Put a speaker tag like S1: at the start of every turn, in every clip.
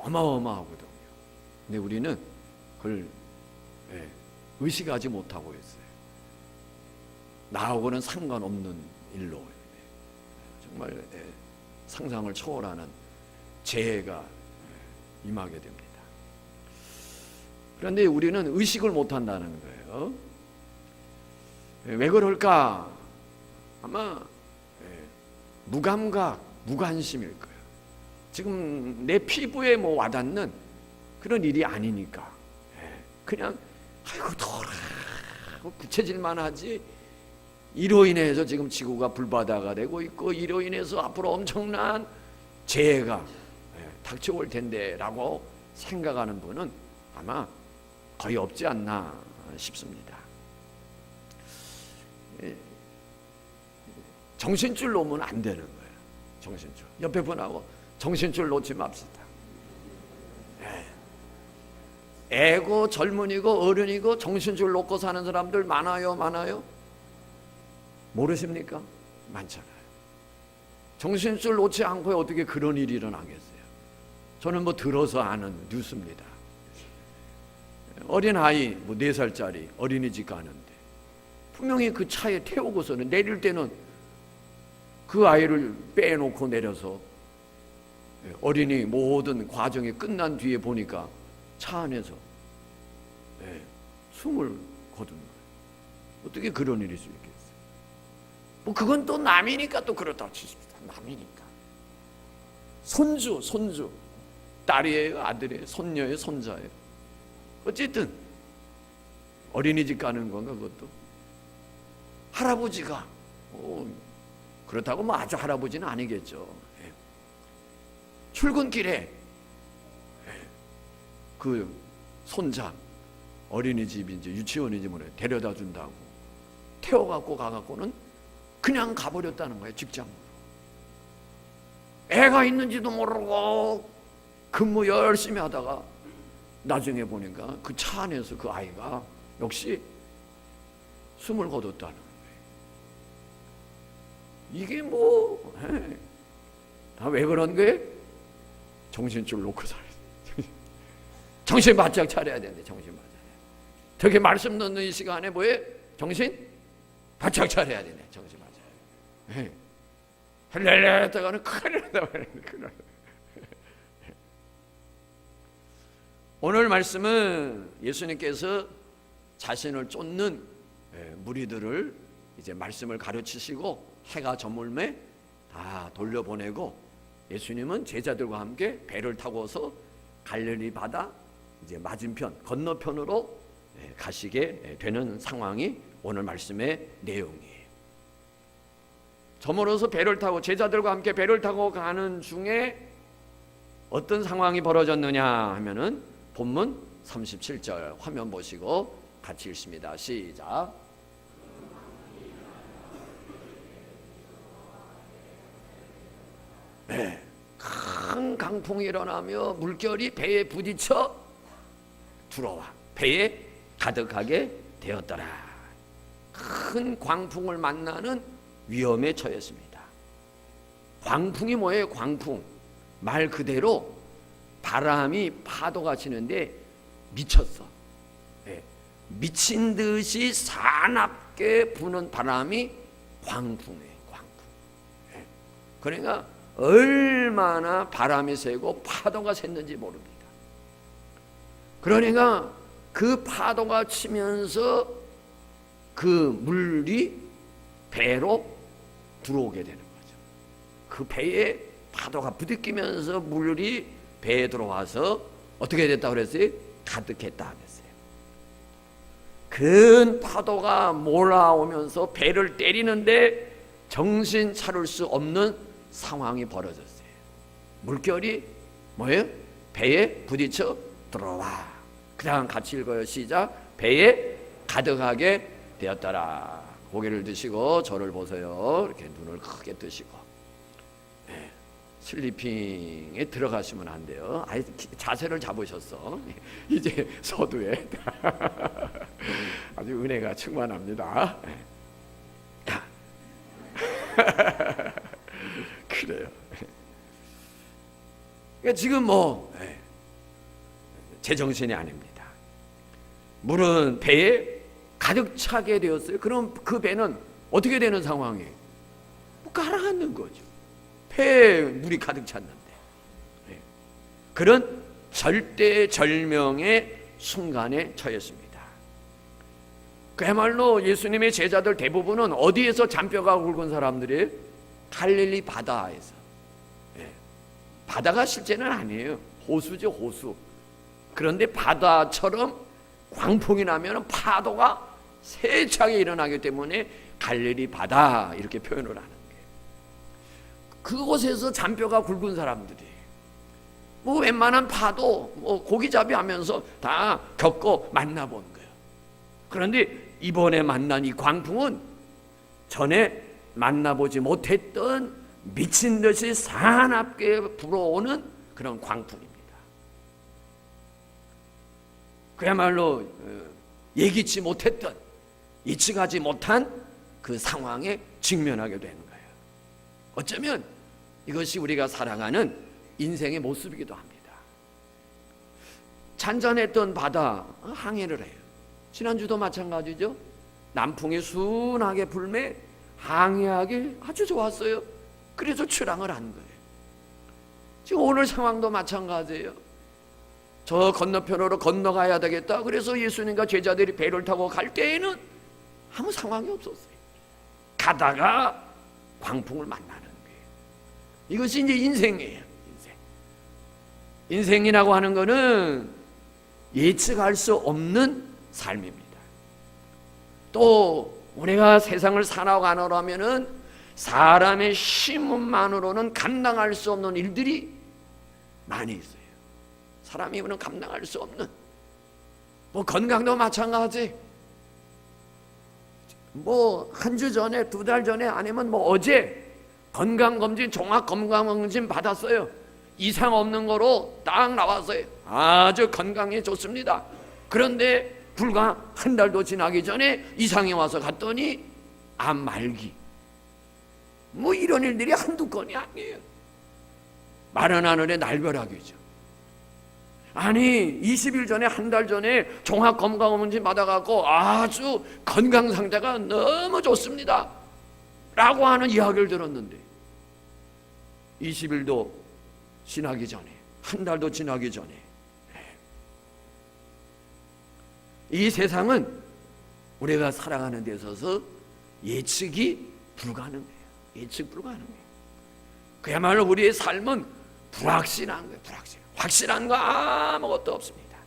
S1: 어마어마하거든요. 근데 우리는 그걸 의식하지 못하고 있어요. 나하고는 상관없는 일로 정말 상상을 초월하는 재해가 임하게 됩니다. 그런데 우리는 의식을 못한다는 거예요. 왜 그럴까? 아마 무감각, 무관심일 거예요. 지금 내 피부에 뭐 와닿는 그런 일이 아니니까 그냥 아이고 더라 부채질만 하지, 이로 인해서 지금 지구가 불바다가 되고 있고 이로 인해서 앞으로 엄청난 재해가 닥쳐올 텐데 라고 생각하는 분은 아마 거의 없지 않나 싶습니다. 정신줄 놓으면 안 되는 거예요. 정신줄. 옆에 분하고 정신줄 놓지 맙시다. 애고 젊은이고 어른이고 정신줄 놓고 사는 사람들 많아요, 많아요? 모르십니까? 많잖아요. 정신줄 놓지 않고 어떻게 그런 일이 일어나겠어요? 저는 뭐 들어서 아는 뉴스입니다. 어린아이 뭐 4살짜리 어린이집 가는데 분명히 그 차에 태우고서는 내릴 때는 그 아이를 빼놓고 내려서 어린이 모든 과정이 끝난 뒤에 보니까 차 안에서 숨을 거둔 거예요. 어떻게 그런 일이 있을 수 있겠어요? 뭐 그건 또 남이니까 또 그렇다고 치십니다. 남이니까. 손주 딸이에요, 아들이에요, 손녀예요, 손자예요. 어쨌든 어린이집 가는 건가 그것도. 할아버지가 그렇다고 뭐 아주 할아버지는 아니겠죠. 출근길에 그 손자 어린이집인지 유치원인지 모르겠어요. 데려다 준다고 태워갖고 가갖고는 그냥 가버렸다는 거예요. 직장으로. 애가 있는지도 모르고 근무 열심히 하다가 나중에 보니까 그 차 안에서 그 아이가 역시 숨을 거뒀다는 거예요. 이게 뭐 다 왜 그런 거예요? 정신줄 놓고 살아야 돼. 정신 바짝 차려야 되는데 정신 바짝. 되게 말씀 듣는 이 시간에 뭐예요? 정신 바짝 차려야 되네. 정신 바짝. 헬렐레 했다가는 큰일 난다 말이야. 오늘 말씀은 예수님께서 자신을 쫓는 무리들을 이제 말씀을 가르치시고 해가 저물매 다 돌려보내고 예수님은 제자들과 함께 배를 타고서 갈릴리 바다 이제 맞은편 건너편으로 가시게 되는 상황이 오늘 말씀의 내용이에요. 저물어서 배를 타고 제자들과 함께 배를 타고 가는 중에 어떤 상황이 벌어졌느냐 하면은 본문 37절 화면 보시고 같이 읽습니다. 시작. 큰 강풍이 일어나며 물결이 배에 부딪혀 들어와 배에 가득하게 되었더라. 큰 광풍을 만나는 위험에 처했습니다. 광풍이 뭐예요? 광풍 말 그대로 바람이 파도가 치는데 미쳤어. 미친 듯이 사납게 부는 바람이 광풍이에요. 광풍. 그러니까 얼마나 바람이 세고 파도가 샜는지 모릅니다. 그러니까 그 파도가 치면서 그 물이 배로 들어오게 되는 거죠. 그 배에 파도가 부딪히면서 물이 배에 들어와서 어떻게 됐다고 그랬어요? 가득했다 그랬어요. 큰 파도가 몰아오면서 배를 때리는데 정신 차릴 수 없는 상황이 벌어졌어요. 물결이 뭐예요? 배에 부딪혀 들어와. 그 다음 같이 읽어요. 시작. 배에 가득하게 되었더라. 고개를 드시고 저를 보세요. 이렇게 눈을 크게 뜨시고 슬리핑에 들어가시면 안 돼요. 아예 자세를 잡으셨어. 이제 서두에 아주 은혜가 충만합니다. 그래요. 그러니까 지금 뭐 제정신이 아닙니다. 물은 배에 가득 차게 되었어요. 그럼 그 배는 어떻게 되는 상황이에요? 가라앉는 거죠. 배에 물이 가득 찼는데. 그런 절대절명의 순간에 처했습니다. 그야말로 예수님의 제자들 대부분은 어디에서 잔뼈가 굵은 사람들이에요? 갈릴리 바다에서. 바다가 실제는 아니에요. 호수죠, 호수. 그런데 바다처럼 광풍이 나면 파도가 세차게 일어나기 때문에 갈릴리 바다 이렇게 표현을 하는 거예요. 그곳에서 잔뼈가 굵은 사람들이 웬만한 파도 고기잡이 하면서 다 겪고 만나본 거예요. 그런데 이번에 만난 이 광풍은 전에 만나보지 못했던 미친 듯이 사납게 불어오는 그런 광풍입니다. 그야말로 예기치 못했던, 예측하지 못한 그 상황에 직면하게 되는 거예요. 어쩌면 이것이 우리가 살아가는 인생의 모습이기도 합니다. 잔잔했던 바다 항해를 해요. 지난주도 마찬가지죠. 남풍이 순하게 불매 항해하기 아주 좋았어요. 그래서 출항을 한 거예요. 지금 오늘 상황도 마찬가지예요. 저 건너편으로 건너가야 되겠다. 그래서 예수님과 제자들이 배를 타고 갈 때에는 아무 상황이 없었어요. 가다가 광풍을 만나는 거예요. 이것이 이제 인생이에요. 인생이라고 하는 것은 예측할 수 없는 삶입니다. 또 우리가 세상을 살아가느라면은 사람의 힘만으로는 감당할 수 없는 일들이 많이 있어요. 사람이 감당할 수 없는, 건강도 마찬가지. 한 주 전에, 2달 전에, 아니면 어제 건강검진, 종합건강검진 받았어요. 이상 없는 거로 딱 나왔어요. 아주 건강에 좋습니다. 그런데 불과 한 달도 지나기 전에 이상이 와서 갔더니 암 말기. 이런 일들이 한두 건이 아니에요. 마른 하늘의 날벼락이죠. 아니 20일 전에, 한 달 전에 종합건강검진 받아갖고 아주 건강 상태가 너무 좋습니다 라고 하는 이야기를 들었는데 20일도 지나기 전에, 한 달도 지나기 전에, 이 세상은 우리가 살아가는 데 있어서 예측이 불가능해요. 예측 불가능해요. 그야말로 우리의 삶은 불확실한 거예요. 확실한 거 아무것도 없습니다.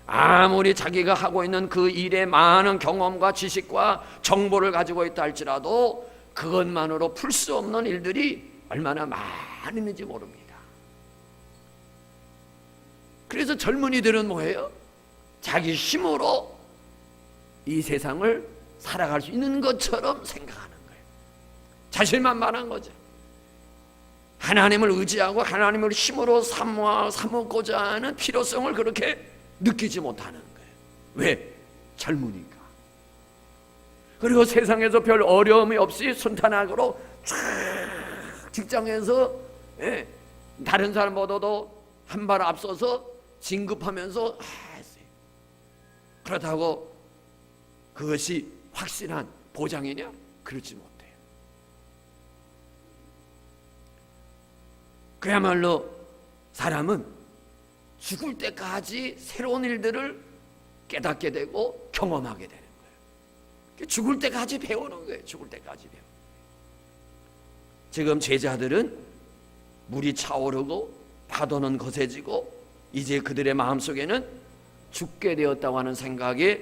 S1: 아무리 자기가 하고 있는 그 일에 많은 경험과 지식과 정보를 가지고 있다 할지라도 그것만으로 풀 수 없는 일들이 얼마나 많이 있는지 모릅니다. 그래서 젊은이들은 뭐예요? 자기 힘으로 이 세상을 살아갈 수 있는 것처럼 생각하는 거예요. 자신만만한 거죠. 하나님을 의지하고 하나님을 힘으로 삼고자 하는 필요성을 그렇게 느끼지 못하는 거예요. 왜? 젊으니까. 그리고 세상에서 별 어려움이 없이 순탄하고 직장에서 다른 사람보다도 한 발 앞서서 진급하면서 했어요. 그렇다고 그것이 확실한 보장이냐? 그렇지 못해요. 그야말로 사람은 죽을 때까지 새로운 일들을 깨닫게 되고 경험하게 되는 거예요. 죽을 때까지 배우는 거예요. 죽을 때까지 배우는 거예요. 지금 제자들은 물이 차오르고 파도는 거세지고 이제 그들의 마음속에는 죽게 되었다고 하는 생각에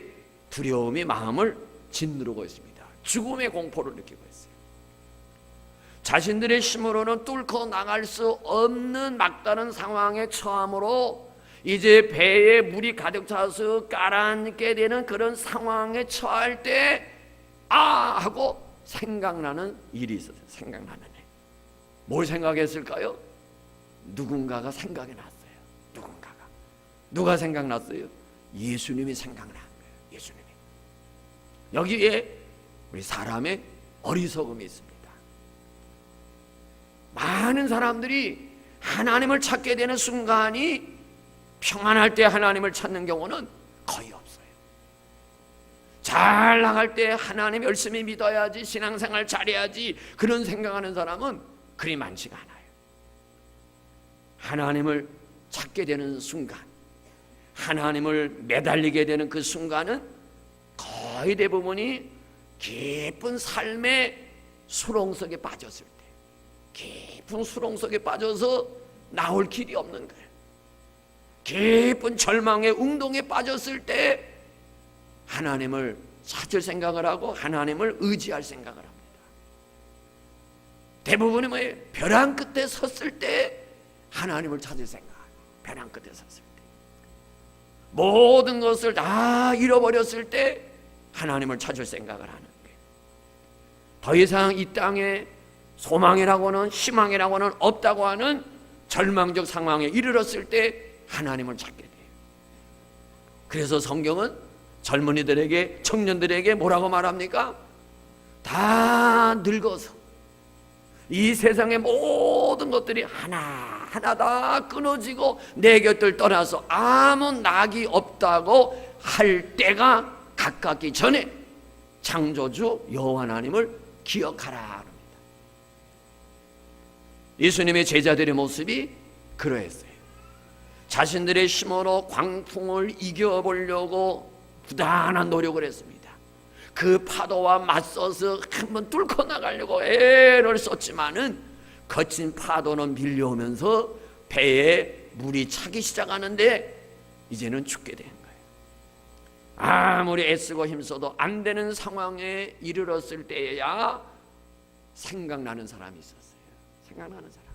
S1: 두려움이 마음을 짓누르고 있습니다. 죽음의 공포를 느끼고 있어요. 자신들의 힘으로는 뚫고 나갈 수 없는 막다른 상황에 처함으로 이제 배에 물이 가득 차서 가라앉게 되는 그런 상황에 처할 때 하고 생각나는 일이 있었어요. 생각나는 일. 뭘 생각했을까요? 누군가가 생각이 났어요. 누가 생각났어요? 예수님이 생각난 거예요. 예수님이. 여기에 우리 사람의 어리석음이 있습니다. 많은 사람들이 하나님을 찾게 되는 순간이 평안할 때 하나님을 찾는 경우는 거의 없어요. 잘 나갈 때 하나님 열심히 믿어야지, 신앙생활 잘해야지, 그런 생각하는 사람은 그리 많지가 않아요. 하나님을 찾게 되는 순간, 하나님을 매달리게 되는 그 순간은 거의 대부분이 깊은 삶의 수렁 속에 빠졌을 때, 깊은 수렁 속에 빠져서 나올 길이 없는 거예요. 깊은 절망의 웅동에 빠졌을 때 하나님을 찾을 생각을 하고 하나님을 의지할 생각을 합니다. 대부분이 뭐예요? 벼랑 끝에 섰을 때 하나님을 찾을 생각. 벼랑 끝에 섰을 때, 모든 것을 다 잃어버렸을 때 하나님을 찾을 생각을 하는 거예요. 더 이상 이 땅에 소망이라고는 희망이라고는 없다고 하는 절망적 상황에 이르렀을 때 하나님을 찾게 돼요. 그래서 성경은 젊은이들에게, 청년들에게 뭐라고 말합니까? 다 늙어서 이 세상의 모든 것들이 하나하나 다 끊어지고 내 곁을 떠나서 아무 낙이 없다고 할 때가 가깝기 전에 창조주 여호와 하나님을 기억하라 합니다. 예수님의 제자들의 모습이 그러했어요. 자신들의 힘으로 광풍을 이겨보려고 부단한 노력을 했습니다. 그 파도와 맞서서 한번 뚫고 나가려고 애를 썼지만은 거친 파도는 밀려오면서 배에 물이 차기 시작하는데 이제는 죽게 된 거예요. 아무리 애쓰고 힘써도 안 되는 상황에 이르렀을 때야 생각나는 사람이 있었어요. 생각나는 사람.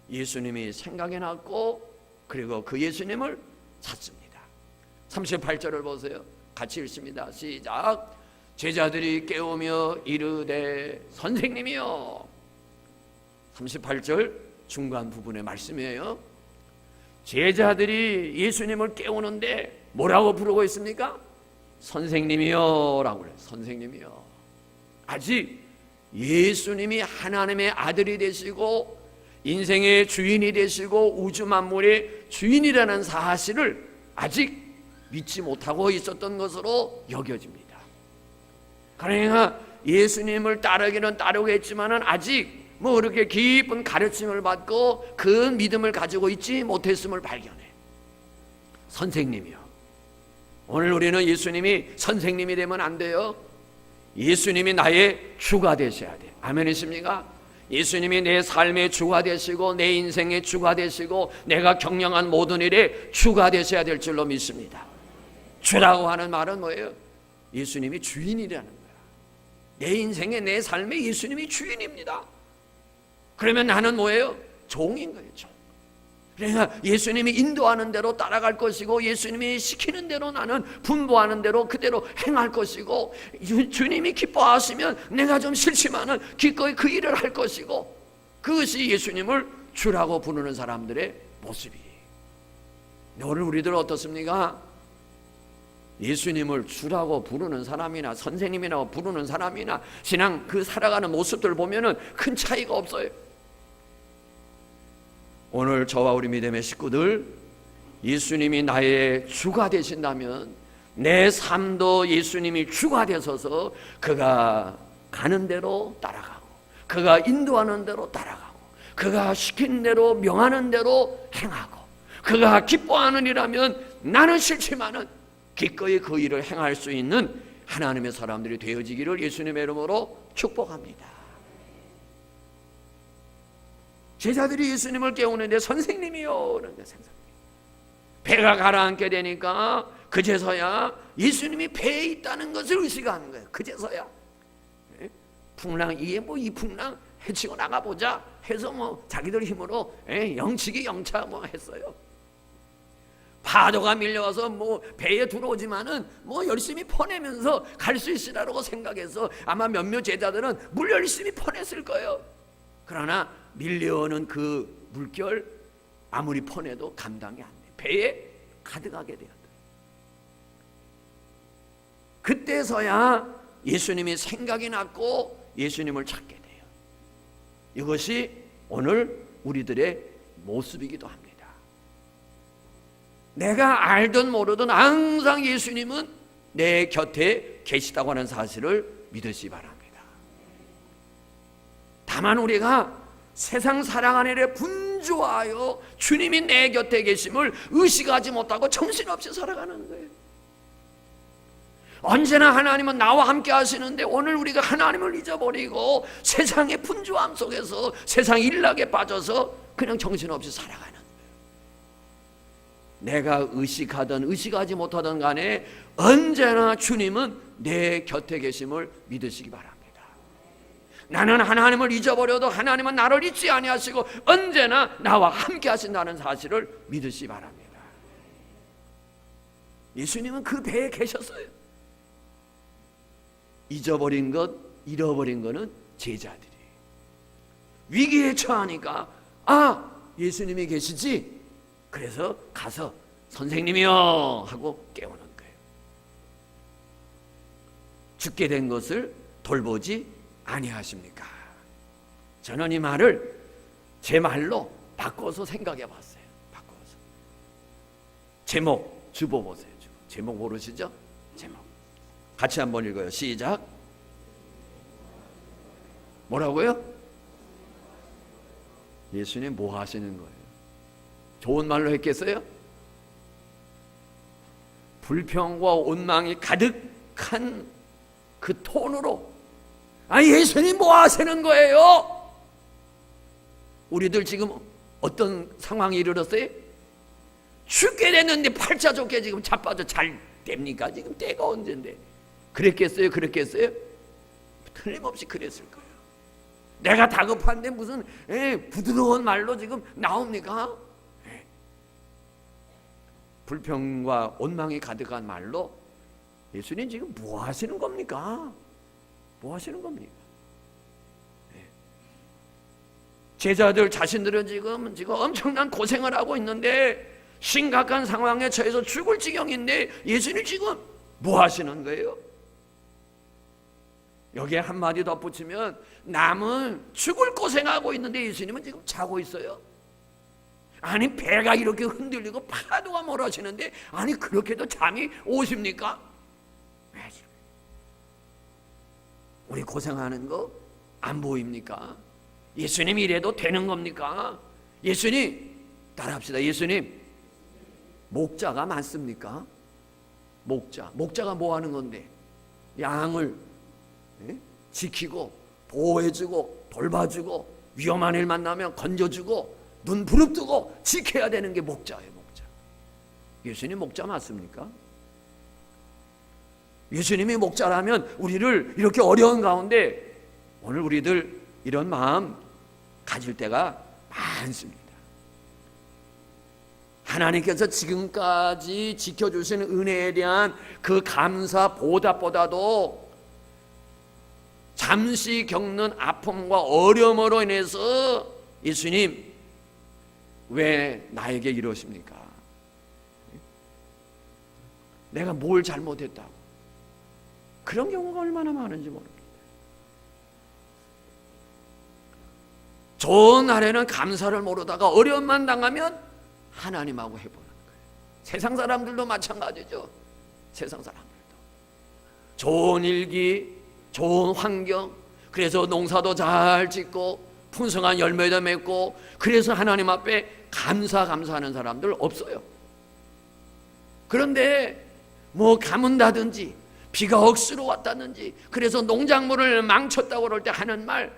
S1: 예수님이 생각이 났고, 그리고 그 예수님을 찾습니다. 38절을 보세요. 같이 읽습니다. 시작. 제자들이 깨우며 이르되 선생님이요. 38절 중간 부분의 말씀이에요. 제자들이 예수님을 깨우는데 뭐라고 부르고 있습니까? 선생님이요 라고 그래요. 선생님이요. 아직 예수님이 하나님의 아들이 되시고 인생의 주인이 되시고 우주 만물의 주인이라는 사실을 아직 믿지 못하고 있었던 것으로 여겨집니다. 그러니까 예수님을 따르기는 따르고 했지만은 아직 뭐 그렇게 깊은 가르침을 받고 그 믿음을 가지고 있지 못했음을 발견해. 선생님이요. 오늘 우리는 예수님이 선생님이 되면 안 돼요. 예수님이 나의 주가 되셔야 돼. 아멘이십니까? 예수님이 내 삶의 주가 되시고 내 인생의 주가 되시고 내가 경영한 모든 일에 주가 되셔야 될 줄로 믿습니다. 주라고 하는 말은 뭐예요? 예수님이 주인이라는 거야. 내 인생의 내 삶의 예수님이 주인입니다. 그러면 나는 뭐예요? 종인 거예요. 종. 그러니까 예수님이 인도하는 대로 따라갈 것이고 예수님이 시키는 대로 나는 분부하는 대로 그대로 행할 것이고 주님이 기뻐하시면 내가 좀 싫지만은 기꺼이 그 일을 할 것이고, 그것이 예수님을 주라고 부르는 사람들의 모습이에요. 오늘 우리들 어떻습니까? 예수님을 주라고 부르는 사람이나 선생님이라고 부르는 사람이나 신앙 그 살아가는 모습들 보면은 큰 차이가 없어요. 오늘 저와 우리 믿음의 식구들, 예수님이 나의 주가 되신다면 내 삶도 예수님이 주가 되셔서 그가 가는 대로 따라가고 그가 인도하는 대로 따라가고 그가 시킨 대로 명하는 대로 행하고 그가 기뻐하는 일이라면 나는 싫지만은 기꺼이 그 일을 행할 수 있는 하나님의 사람들이 되어지기를 예수님의 이름으로 축복합니다. 제자들이 예수님을 깨우는데 선생님이요 그런데 배가 가라앉게 되니까 그제서야 예수님이 배에 있다는 것을 의식하는 거예요. 그제서야 풍랑 이게 뭐 이 풍랑 해치고 나가보자 해서 뭐 자기들 힘으로 영치기 영차 뭐 했어요. 파도가 밀려와서 뭐 배에 들어오지만은 뭐 열심히 퍼내면서 갈 수 있으라고 생각해서 아마 몇몇 제자들은 물 열심히 퍼냈을 거예요. 그러나 밀려오는 그 물결 아무리 퍼내도 감당이 안 돼. 배에 가득하게 되었다. 그때서야 예수님이 생각이 났고 예수님을 찾게 돼요. 이것이 오늘 우리들의 모습이기도 합니다. 내가 알든 모르든 항상 예수님은 내 곁에 계시다고 하는 사실을 믿으시기 바랍니다. 다만 우리가 세상 사랑 안에 분주하여 주님이 내 곁에 계심을 의식하지 못하고 정신없이 살아가는 거예요. 언제나 하나님은 나와 함께 하시는데 오늘 우리가 하나님을 잊어버리고 세상의 분주함 속에서 세상 일락에 빠져서 그냥 정신없이 살아가는 거예요. 내가 의식하든 의식하지 못하든 간에 언제나 주님은 내 곁에 계심을 믿으시기 바랍니다. 나는 하나님을 잊어버려도 하나님은 나를 잊지 아니하시고 언제나 나와 함께 하신다는 사실을 믿으시기 바랍니다. 예수님은 그 배에 계셨어요. 잊어버린 것, 잃어버린 것은 제자들이 위기에 처하니까 예수님이 계시지? 그래서 가서 선생님이요 하고 깨우는 거예요. 죽게 된 것을 돌보지 아니하십니까? 저는 이 말을 제 말로 바꿔서 생각해 봤어요. 바꿔서 제목 주보보세요. 제목 모르시죠? 제목 같이 한번 읽어요. 시작. 뭐라고요? 예수님 뭐 하시는 거예요? 좋은 말로 했겠어요? 불평과 원망이 가득한 그 톤으로 예수님 뭐 하시는 거예요? 우리들 지금 어떤 상황에 이르렀어요? 죽게 됐는데 팔자 좋게 지금 자빠져 잘 됩니까? 지금 때가 언젠데 그랬겠어요? 그랬겠어요? 틀림없이 그랬을 거예요. 내가 다급한데 무슨 부드러운 말로 지금 나옵니까? 불평과 원망이 가득한 말로 예수님 지금 뭐 하시는 겁니까? 뭐 하시는 겁니까? 제자들 자신들은 지금 엄청난 고생을 하고 있는데 심각한 상황에 처해서 죽을 지경인데 예수님 지금 뭐 하시는 거예요? 여기에 한마디 덧붙이면 남은 죽을 고생하고 있는데 예수님은 지금 자고 있어요. 아니 배가 이렇게 흔들리고 파도가 몰아치는데 그렇게도 잠이 오십니까? 우리 고생하는 거 안 보입니까? 예수님 이래도 되는 겁니까? 예수님 따라합시다. 예수님 목자가 많습니까? 목자가 뭐 하는 건데? 양을 지키고 보호해주고 돌봐주고 위험한 일 만나면 건져주고 눈 부릅뜨고 지켜야 되는 게 목자예요. 목자. 예수님 목자 맞습니까? 예수님이 목자라면 우리를 이렇게 어려운 가운데 오늘 우리들 이런 마음 가질 때가 많습니다. 하나님께서 지금까지 지켜주신 은혜에 대한 그 감사 보답보다도 잠시 겪는 아픔과 어려움으로 인해서 예수님 왜 나에게 이러십니까? 내가 뭘 잘못했다고? 그런 경우가 얼마나 많은지 모릅니다. 좋은 날에는 감사를 모르다가 어려움만 당하면 하나님하고 해보는 거예요. 세상 사람들도 마찬가지죠. 세상 사람들도 좋은 일기, 좋은 환경, 그래서 농사도 잘 짓고 풍성한 열매도 맺고 그래서 하나님 앞에 감사하는 사람들 없어요. 그런데 뭐 가문다든지 비가 억수로 왔다든지 그래서 농작물을 망쳤다고 그럴 때 하는 말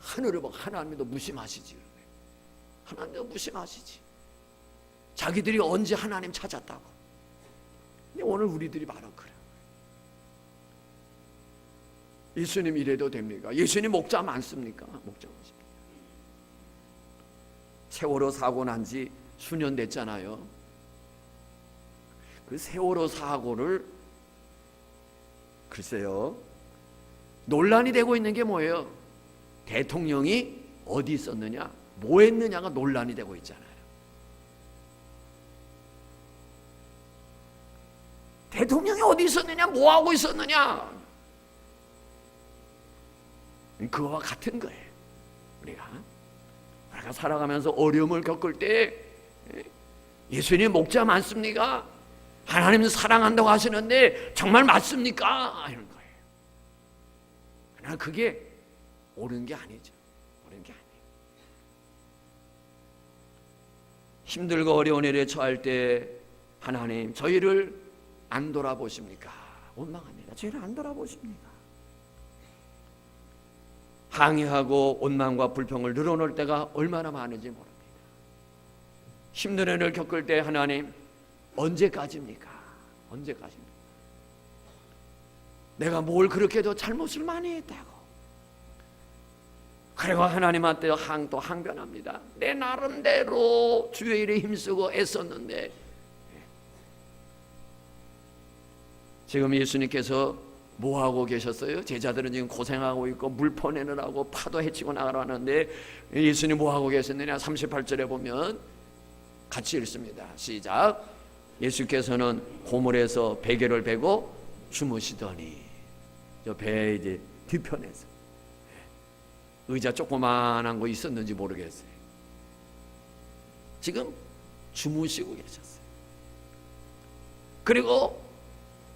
S1: 하늘을 보고 하나님도 무심하시지. 하나님도 무심하시지. 자기들이 언제 하나님 찾았다고. 근데 오늘 우리들이 바로 그래. 예수님 이래도 됩니까? 예수님 목자 많습니까? 목자 많습니까? 세월호 사고 난 지 수년 됐잖아요. 그 세월호 사고를 글쎄요 논란이 되고 있는 게 뭐예요? 대통령이 어디 있었느냐 뭐 했느냐가 논란이 되고 있잖아요. 대통령이 어디 있었느냐 뭐 하고 있었느냐 그거와 같은 거예요. 우리가 살아가면서 어려움을 겪을 때 예수님 목자 맞습니까? 하나님 사랑한다고 하시는데 정말 맞습니까? 이런 거예요. 그러나 그게 옳은 게 아니죠. 옳은 게 아니에요. 힘들고 어려운 일에 처할 때 하나님 저희를 안 돌아보십니까? 원망합니다. 저희를 안 돌아보십니까? 항의하고 원망과 불평을 늘어놓을 때가 얼마나 많은지 모릅니다. 힘든 일을 겪을 때 하나님 언제까지입니까? 언제까지입니까? 내가 뭘 그렇게도 잘못을 많이 했다고. 그리고 하나님한테 또 항변합니다. 내 나름대로 주의 일에 힘쓰고 애썼는데. 지금 예수님께서 뭐하고 계셨어요? 제자들은 지금 고생하고 있고 물 퍼내느라고 파도 헤치고 나가라는데 예수님 뭐하고 계셨느냐? 38절에 보면 같이 읽습니다. 시작. 예수께서는 고물에서 베개를 베고 주무시더니, 저 배 이제 뒤편에서 의자 조그만한 거 있었는지 모르겠어요. 지금 주무시고 계셨어요. 그리고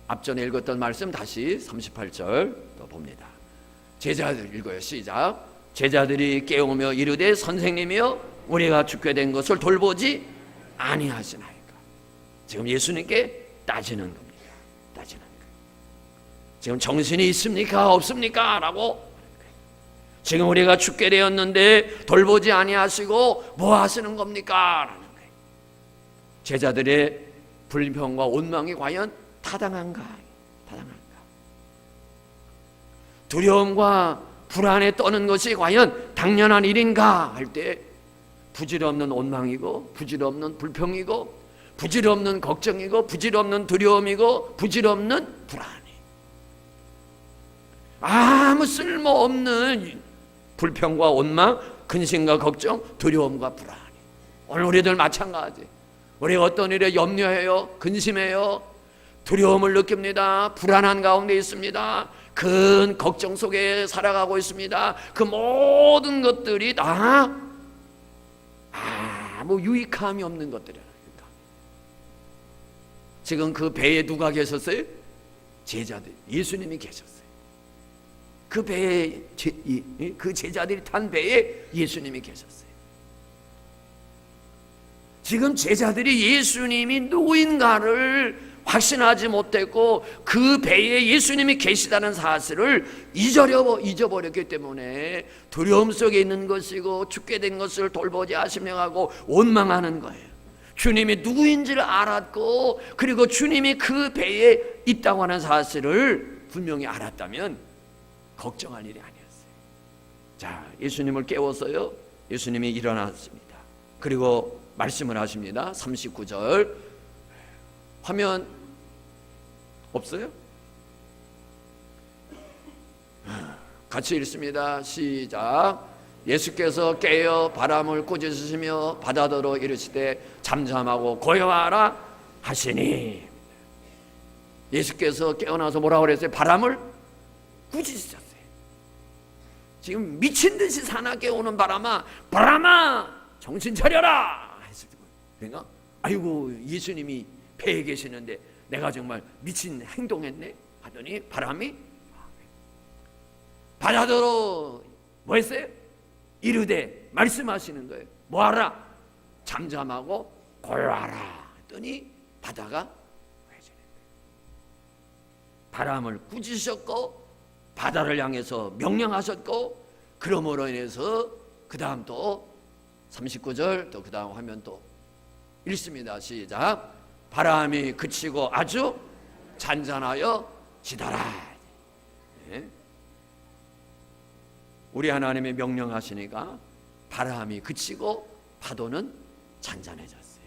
S1: 앞전에 읽었던 말씀 다시 38절 또 봅니다. 제자들 읽어요. 시작. 제자들이 깨우며 이르되 선생님이여 우리가 죽게 된 것을 돌보지 아니하시나이까. 지금 예수님께 따지는 겁니다. 따지는 거예요. 지금 정신이 있습니까? 없습니까? 라고. 지금 우리가 죽게 되었는데 돌보지 아니하시고 뭐 하시는 겁니까? 라는 거예요. 제자들의 불평과 원망이 과연 타당한가? 타당한가? 두려움과 불안에 떠는 것이 과연 당연한 일인가? 할 때 부질없는 원망이고 부질없는 불평이고 부질없는 걱정이고 부질없는 두려움이고 부질없는 불안이, 아무 쓸모없는 불평과 원망, 근심과 걱정, 두려움과 불안이. 오늘 우리들 마찬가지. 우리 어떤 일에 염려해요? 근심해요? 두려움을 느낍니다. 불안한 가운데 있습니다. 큰 걱정 속에 살아가고 있습니다. 그 모든 것들이 다 아무 유익함이 없는 것들이라니까. 지금 그 배에 누가 계셨어요? 제자들, 예수님이 계셨어요. 그 배에 그 제자들이 탄 배에 예수님이 계셨어요. 지금 제자들이 예수님이 누구인가를 확신하지 못했고 그 배에 예수님이 계시다는 사실을 잊어버렸기 때문에 두려움 속에 있는 것이고 죽게 된 것을 돌보지 아시명하고 원망하는 거예요. 주님이 누구인지를 알았고 그리고 주님이 그 배에 있다고 하는 사실을 분명히 알았다면 걱정할 일이 아니었어요. 자, 예수님을 깨워서요, 예수님이 일어났습니다. 그리고 말씀을 하십니다. 39절 화면 없어요? 같이 읽습니다. 시작. 예수께서 깨어 바람을 꾸짖으시며 바다더러 이르시되 잠잠하고 고요하라 하시니. 예수께서 깨어나서 뭐라고 그랬어요? 바람을 꾸짖으셨어요. 지금 미친 듯이 사나게 오는 바람아 정신 차려라 했을 때, 그러니까 아이고 예수님이 배에 계시는데 내가 정말 미친 행동했네 하더니 바람이 바다더러 뭐 했어요? 이르되 말씀하시는 거예요. 뭐하라? 잠잠하고 고요하라 했더니 바다가 회전해요. 바람을 꾸짖으셨고 바다를 향해서 명령하셨고, 그러므로 인해서 그 다음 또 39절 또 그 다음 화면 또 읽습니다. 시작. 바람이 그치고 아주 잔잔하여 지더라. 네. 우리 하나님이 명령하시니까 바람이 그치고 파도는 잔잔해졌어요.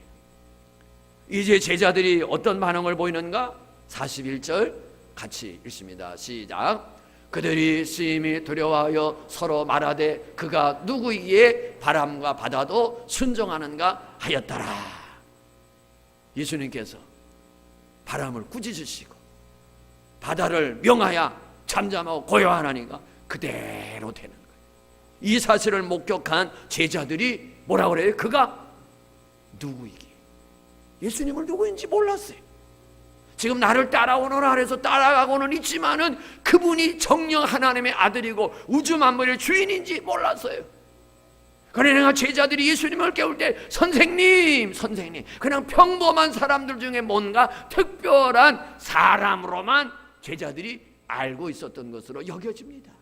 S1: 이제 제자들이 어떤 반응을 보이는가? 41절 같이 읽습니다. 시작. 그들이 심히 두려워하여 서로 말하되 그가 누구이기에 바람과 바다도 순종하는가 하였더라. 예수님께서 바람을 꾸짖으시고 바다를 명하여 잠잠하고 고요하나니까 그대로 되는 거예요. 이 사실을 목격한 제자들이 뭐라고 그래요? 그가 누구이기에, 예수님을 누구인지 몰랐어요. 지금 나를 따라오너라 해서 따라가고는 있지만은 그분이 정령 하나님의 아들이고 우주 만물의 주인인지 몰랐어요. 그러나 제자들이 예수님을 깨울 때 선생님 그냥 평범한 사람들 중에 뭔가 특별한 사람으로만 제자들이 알고 있었던 것으로 여겨집니다.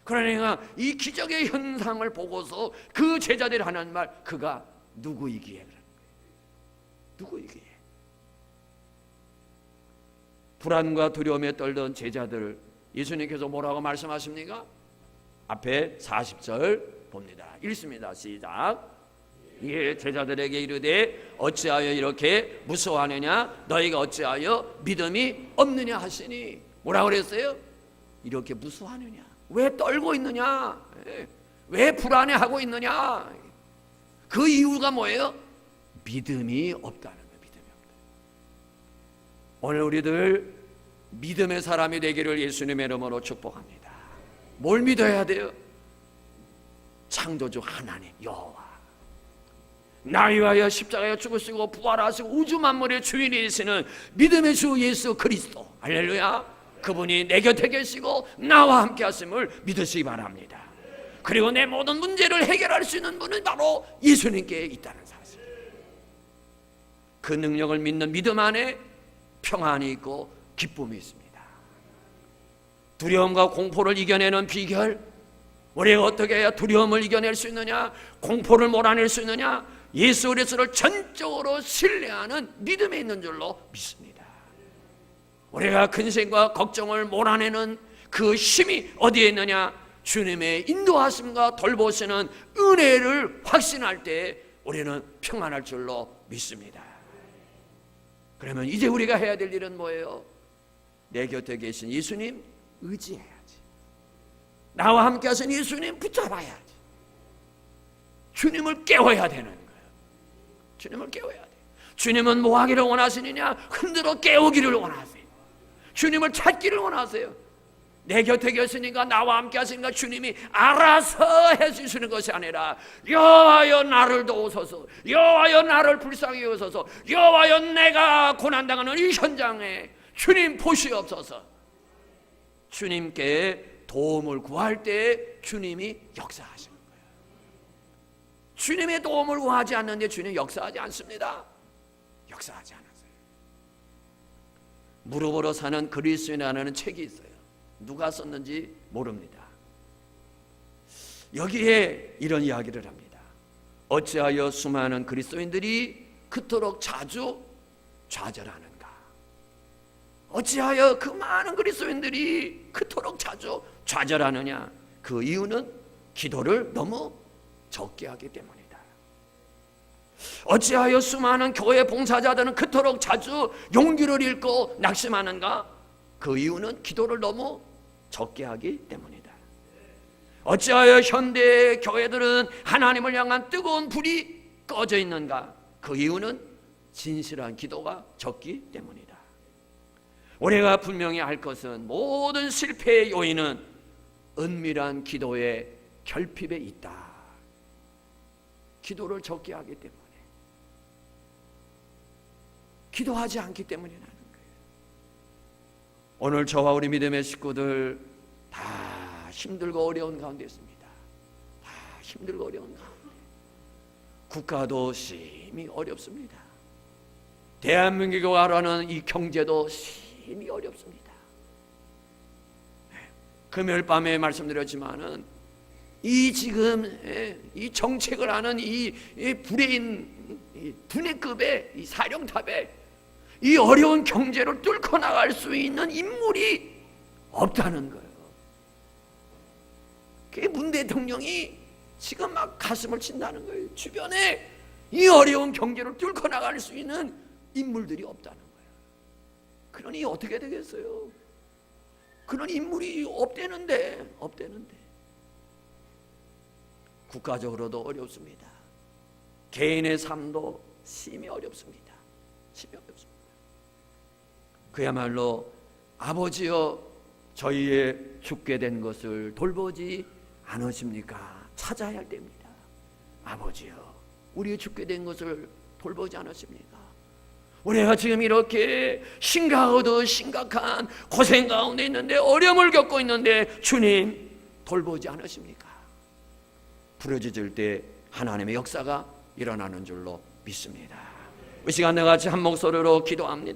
S1: 그러니까 이 기적의 현상을 보고서 그 제자들이 하는 말, 그가 누구이기에, 누구이기에. 불안과 두려움에 떨던 제자들, 예수님께서 뭐라고 말씀하십니까? 앞에 40절 봅니다. 읽습니다. 시작. 예, 제자들에게 이르되 어찌하여 이렇게 무서워하느냐? 너희가 어찌하여 믿음이 없느냐 하시니. 뭐라고 그랬어요? 이렇게 무서워하느냐? 왜 떨고 있느냐? 왜 불안해하고 있느냐? 그 이유가 뭐예요? 믿음이 없다는 거예요. 믿음이 없다. 오늘 우리들 믿음의 사람이 되기를 예수님의 이름으로 축복합니다. 뭘 믿어야 돼요? 창조주 하나님 여호와, 나 위하여 십자가에 죽으시고 부활하시고 우주 만물의 주인이 되시는 믿음의 주 예수 그리스도, 할렐루야. 그분이 내 곁에 계시고 나와 함께 하심을 믿으시기 바랍니다. 그리고 내 모든 문제를 해결할 수 있는 분은 바로 예수님께 있다는 사실, 그 능력을 믿는 믿음 안에 평안이 있고 기쁨이 있습니다. 두려움과 공포를 이겨내는 비결, 우리가 어떻게 해야 두려움을 이겨낼 수 있느냐, 공포를 몰아낼 수 있느냐? 예수 그리스도를 전적으로 신뢰하는 믿음에 있는 줄로 믿습니다. 우리가 근심과 걱정을 몰아내는 그 힘이 어디에 있느냐? 주님의 인도하심과 돌보시는 은혜를 확신할 때 우리는 평안할 줄로 믿습니다. 그러면 이제 우리가 해야 될 일은 뭐예요? 내 곁에 계신 예수님 의지해야지. 나와 함께 하신 예수님 붙잡아야지. 주님을 깨워야 되는 거예요. 주님을 깨워야 돼. 주님은 뭐 하기를 원하시느냐? 흔들어 깨우기를 원하세요. 주님을 찾기를 원하세요. 내 곁에 계시니까, 나와 함께 하시니까 주님이 알아서 해주시는 것이 아니라, 여호와여 나를 도우소서, 여호와여 나를 불쌍히 여기소서, 여호와여 내가 고난당하는 이 현장에 주님 보시옵소서. 주님께 도움을 구할 때 주님이 역사하시는 거예요. 주님의 도움을 구하지 않는데 주님 역사하지 않습니다. 역사하지 않았어요. 무릎으로 사는 그리스도인이라는 책이 있어요. 누가 썼는지 모릅니다. 여기에 이런 이야기를 합니다. 어찌하여 수많은 그리스도인들이 그토록 자주 좌절하는가? 어찌하여 그 많은 그리스도인들이 그토록 자주 좌절하느냐? 그 이유는 기도를 너무 적게 하기 때문이다. 어찌하여 수많은 교회 봉사자들은 그토록 자주 용기를 잃고 낙심하는가? 그 이유는 기도를 너무 적게 하기 때문이다. 어찌하여 현대 교회들은 하나님을 향한 뜨거운 불이 꺼져 있는가? 그 이유는 진실한 기도가 적기 때문이다. 우리가 분명히 알 것은 모든 실패의 요인은 은밀한 기도의 결핍에 있다. 기도를 적게 하기 때문에, 기도하지 않기 때문이라는 거예요. 오늘 저와 우리 믿음의 식구들 다 힘들고 어려운 가운데 있습니다. 다 힘들고 어려운 가운데. 국가도 심히 어렵습니다. 대한민국이 하라는 이 경제도 심히 어렵습니다. 금요일 밤에 말씀드렸지만은 이 지금 이 정책을 하는 이 브레인 두뇌급의 이 사령탑에 이 어려운 경제를 뚫고 나갈 수 있는 인물이 없다는 거예요. 그게 문 대통령이 지금 막 가슴을 친다는 거예요. 주변에 이 어려운 경제를 뚫고 나갈 수 있는 인물들이 없다는 거예요. 그러니 어떻게 되겠어요? 그런 인물이 없대는데. 국가적으로도 어렵습니다. 개인의 삶도 심히 어렵습니다. 심히 어렵습니다. 그야말로 아버지여 저희의 죽게 된 것을 돌보지 않으십니까? 찾아야 할 때입니다. 아버지여 우리의 죽게 된 것을 돌보지 않으십니까? 우리가 지금 이렇게 심각하고도 심각한 고생 가운데 있는데, 어려움을 겪고 있는데 주님 돌보지 않으십니까? 부르짖을 때 하나님의 역사가 일어나는 줄로 믿습니다. 이 시간 다 같이 한 목소리로 기도합니다.